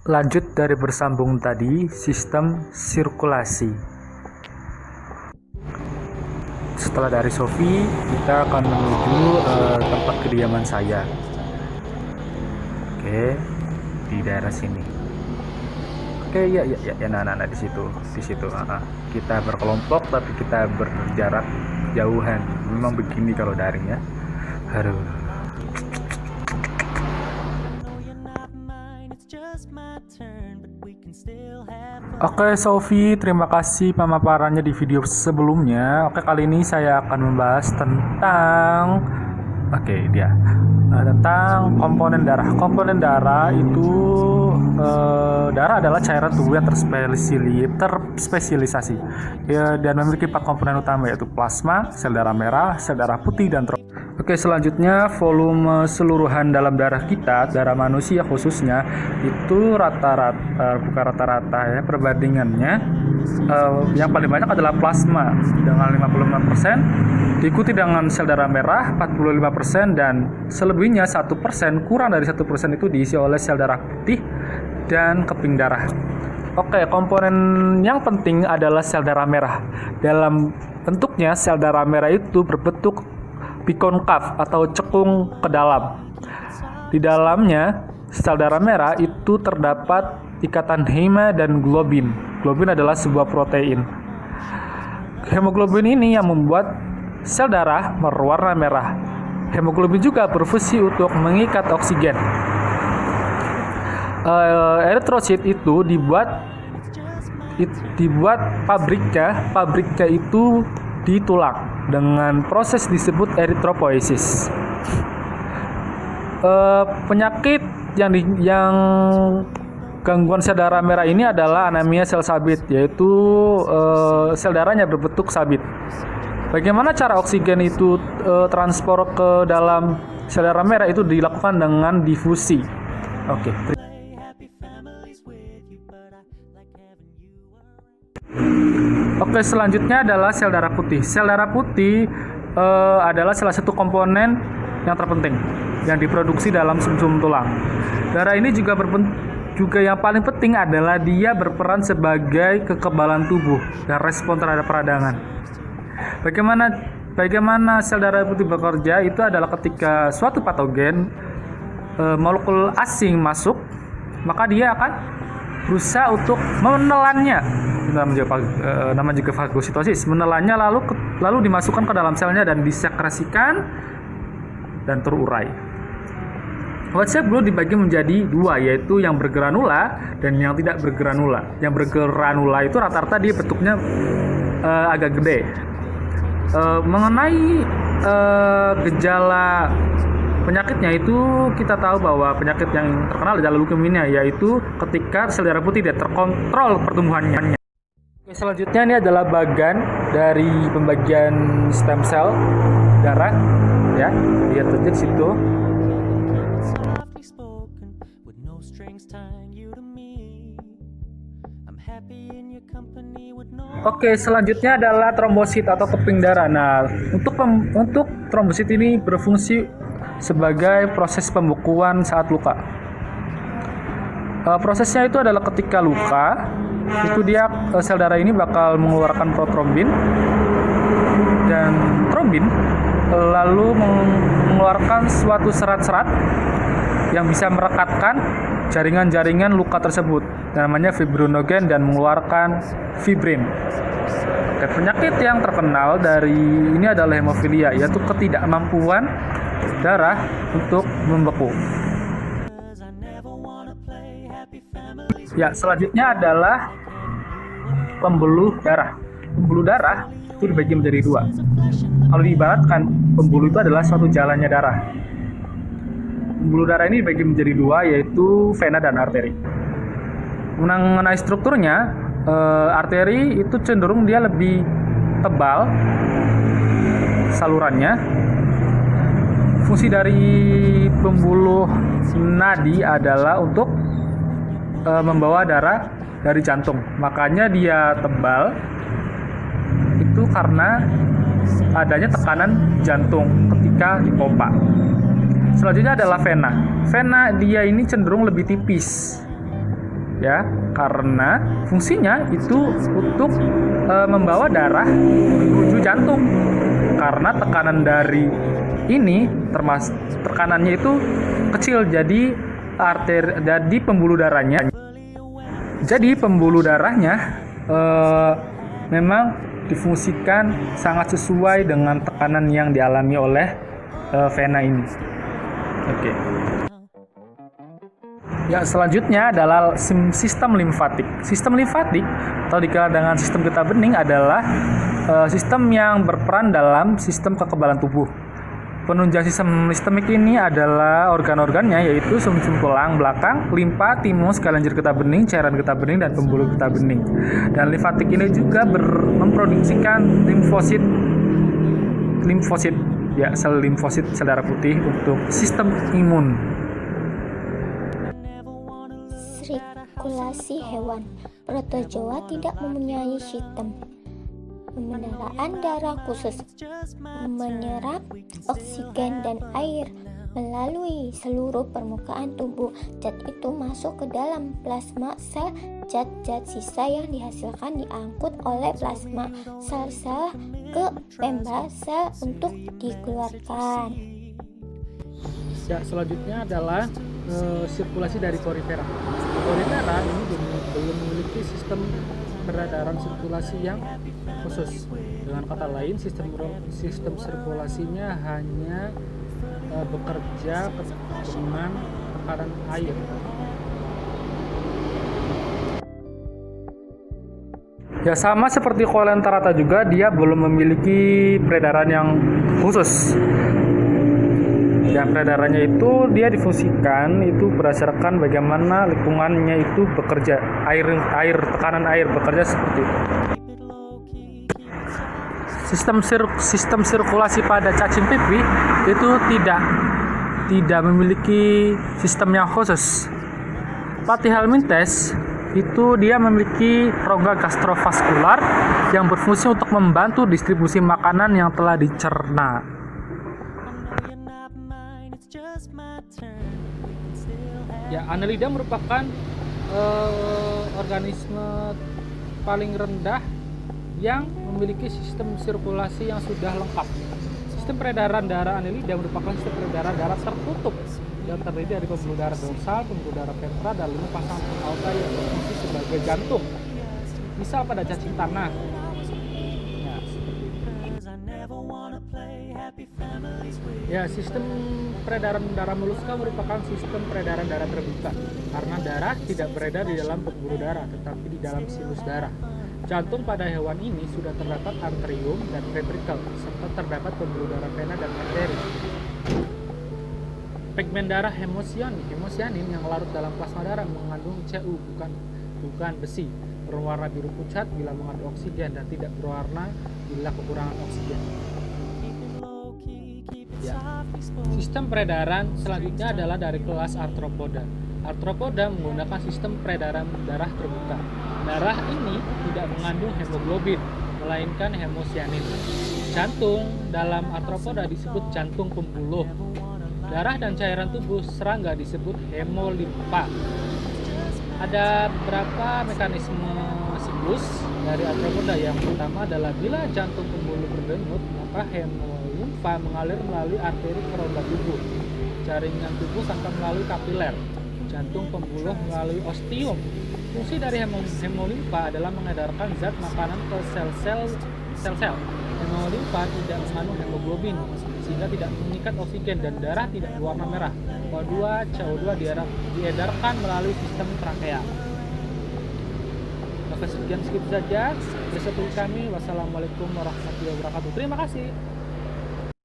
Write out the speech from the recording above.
Lanjut dari bersambung tadi, sistem sirkulasi. Setelah dari Sofi, kita akan menuju tempat kediaman saya. Oke, di daerah sini. Oke, ya, nah, di situ. Kita berkelompok, tapi kita berjarak jauhan. Memang begini kalau daring ya. Aduh. Oke Sofi, terima kasih pemaparannya di video sebelumnya. Oke, kali ini saya akan membahas tentang tentang komponen darah. Komponen darah itu darah adalah cairan tubuh yang terspesialisasi ya, dan memiliki 4 komponen utama, yaitu plasma, sel darah merah, sel darah putih, dan Oke, selanjutnya volume seluruhan dalam darah kita, darah manusia khususnya, itu bukan rata-rata ya, perbandingannya yang paling banyak adalah plasma dengan 55%, diikuti dengan sel darah merah 45%, dan selebihnya 1%, kurang dari 1% itu diisi oleh sel darah putih dan keping darah. Oke, komponen yang penting adalah sel darah merah. Dalam bentuknya, sel darah merah itu berbentuk bikonkav atau cekung ke dalam. Di dalamnya, sel darah merah itu terdapat ikatan hema dan globin. Globin adalah sebuah protein. Hemoglobin ini yang membuat sel darah berwarna merah. Hemoglobin juga berfungsi untuk mengikat oksigen. Eritrosit itu dibuat pabriknya itu di tulang dengan proses disebut eritropoiesis. Penyakit yang gangguan sel darah merah ini adalah anemia sel sabit, yaitu sel darahnya berbentuk sabit. Bagaimana cara oksigen itu transport ke dalam sel darah merah? Itu dilakukan dengan difusi. Oke, selanjutnya adalah sel darah putih. Sel darah putih adalah salah satu komponen yang terpenting yang diproduksi dalam sumsum tulang. Darah ini juga yang paling penting adalah dia berperan sebagai kekebalan tubuh dan respon terhadap peradangan. Bagaimana sel darah putih bekerja? Itu adalah ketika suatu patogen molekul asing masuk, maka dia akan berusaha untuk menelannya. Namanya juga fagositosis. Menelannya lalu dimasukkan ke dalam selnya dan disekresikan dan terurai. White cell blood dibagi menjadi 2, yaitu yang bergranula dan yang tidak bergranula. Yang bergranula itu rata-rata dia bentuknya agak gede. Mengenai gejala penyakitnya itu, kita tahu bahwa penyakit yang terkenal adalah leukemia, yaitu ketika sel darah putih tidak terkontrol pertumbuhannya. Oke, selanjutnya ini adalah bagian dari pembagian stem cell darah ya, lihat aja di situ. Oke, selanjutnya adalah trombosit atau keping darah. Nah, untuk trombosit ini berfungsi sebagai proses pembekuan saat luka. Prosesnya itu adalah ketika luka, itu dia sel darah ini bakal mengeluarkan protrombin, dan trombin lalu mengeluarkan suatu serat-serat yang bisa merekatkan jaringan-jaringan luka tersebut, namanya fibrinogen, dan mengeluarkan fibrin. Penyakit yang terkenal dari ini adalah hemofilia, yaitu ketidakmampuan darah untuk membeku. Ya, selanjutnya adalah pembuluh darah. Pembuluh darah itu dibagi menjadi 2. Kalau diibaratkan, pembuluh itu adalah suatu jalannya darah. Pembuluh darah ini dibagi menjadi 2, yaitu vena dan arteri. Mengenai strukturnya, arteri itu cenderung dia lebih tebal salurannya. Fungsi dari pembuluh nadi adalah untuk membawa darah dari jantung. Makanya dia tebal itu karena adanya tekanan jantung ketika dipompa. Selanjutnya adalah vena. Vena dia ini cenderung lebih tipis. ya, karena fungsinya itu untuk membawa darah menuju jantung. Karena tekanan dari ini termasuk tekanannya itu kecil, jadi pembuluh darahnya memang difungsikan sangat sesuai dengan tekanan yang dialami oleh vena ini. Oke. Ya, selanjutnya adalah sistem limfatik. Sistem limfatik atau dikenal dengan sistem getah bening adalah sistem yang berperan dalam sistem kekebalan tubuh. Penunjang sistem sistemik ini adalah organ-organnya, yaitu sumsum tulang belakang, limfa, timus, kelenjar getah bening, cairan getah bening, dan pembuluh getah bening. Dan limfatik ini juga memproduksikan limfosit, ya, sel limfosit, sel darah putih untuk sistem imun. Sirkulasi hewan. Protozoa tidak mempunyai sistem penyederaan darah khusus, menyerap oksigen dan air melalui seluruh permukaan tubuh. Zat itu masuk ke dalam plasma sel. Zat-zat sisa yang dihasilkan diangkut oleh plasma sel-sel ke membran sel untuk dikeluarkan. Ya, selanjutnya adalah sirkulasi dari porifera. Porifera ini belum memiliki sistem peredaran sirkulasi yang khusus. Dengan kata lain, sistem sirkulasinya hanya bekerja dengan tekanan air. Ya, sama seperti Coelenterata juga, dia belum memiliki peredaran yang khusus. Yang peredarannya itu dia difungsikan itu berdasarkan bagaimana lingkungannya itu bekerja, tekanan air bekerja seperti itu. Sistem sirkulasi pada cacing pipih itu tidak memiliki sistem yang khusus. Platyhelminthes itu dia memiliki rongga gastrovaskular yang berfungsi untuk membantu distribusi makanan yang telah dicerna. Ya, Annelida merupakan organisme paling rendah yang memiliki sistem sirkulasi yang sudah lengkap. Sistem peredaran darah Annelida merupakan sistem peredaran darah tertutup yang terdiri dari pembuluh darah dorsal, pembuluh darah ventral, dan 5 pasang aorta yang berfungsi sebagai jantung. Misal pada cacing tanah. Ya, sistem peredaran darah moluska merupakan sistem peredaran darah terbuka karena darah tidak beredar di dalam pembuluh darah tetapi di dalam silus darah. Jantung pada hewan ini sudah terdapat antrium dan ventricle serta terdapat pembuluh darah vena dan arteri. Pigmen darah hemosianin yang larut dalam plasma darah mengandung Cu, bukan besi, berwarna biru pucat bila mengandung oksigen dan tidak berwarna bila kekurangan oksigen. Ya. Sistem peredaran selanjutnya adalah dari kelas arthropoda. Arthropoda menggunakan sistem peredaran darah terbuka. Darah ini tidak mengandung hemoglobin, melainkan hemosianin. Jantung dalam arthropoda disebut jantung pembuluh. Darah dan cairan tubuh serangga disebut hemolimfa. Ada beberapa mekanisme siklus dari arthropoda. Yang pertama adalah bila jantung pembuluh berdenyut, maka hemolimfa mengalir melalui arteri ke rongga tubuh. Jaringan tubuh sampai melalui kapiler. Jantung pembuluh melalui ostium. Fungsi dari hemolimfa adalah mengedarkan zat makanan ke sel-sel. Hemolimfa tidak mengandung hemoglobin sehingga tidak mengikat oksigen dan darah tidak berwarna merah. CO2 diedarkan melalui sistem trakea. Maka sekian saja. Bersatu kami. Wassalamualaikum warahmatullahi wabarakatuh. Terima kasih.